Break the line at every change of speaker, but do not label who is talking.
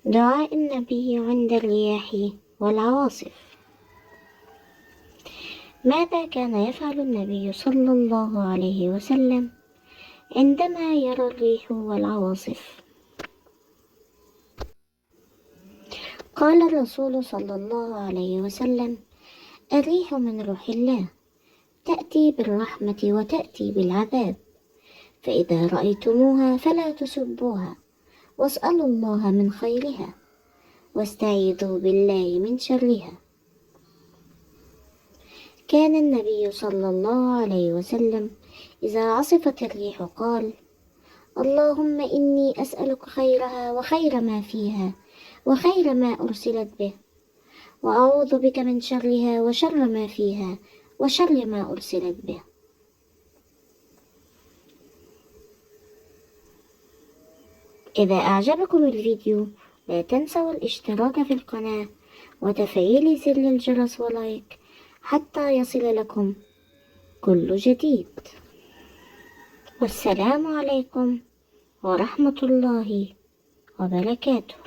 دعاء النبي عند الرياح والعواصف. ماذا كان يفعل النبي صلى الله عليه وسلم عندما يرى الريح والعواصف؟ قال الرسول صلى الله عليه وسلم: الريح من روح الله، تأتي بالرحمة وتأتي بالعذاب، فإذا رأيتموها فلا تسبوها، واسألوا الله من خيرها، واستعيذوا بالله من شرها. كان النبي صلى الله عليه وسلم إذا عصفت الريح قال: اللهم إني أسألك خيرها وخير ما فيها وخير ما أرسلت به، وأعوذ بك من شرها وشر ما فيها وشر ما أرسلت به. إذا أعجبكم الفيديو لا تنسوا الاشتراك في القناة وتفعيل زر الجرس ولايك حتى يصل لكم كل جديد. والسلام عليكم ورحمة الله وبركاته.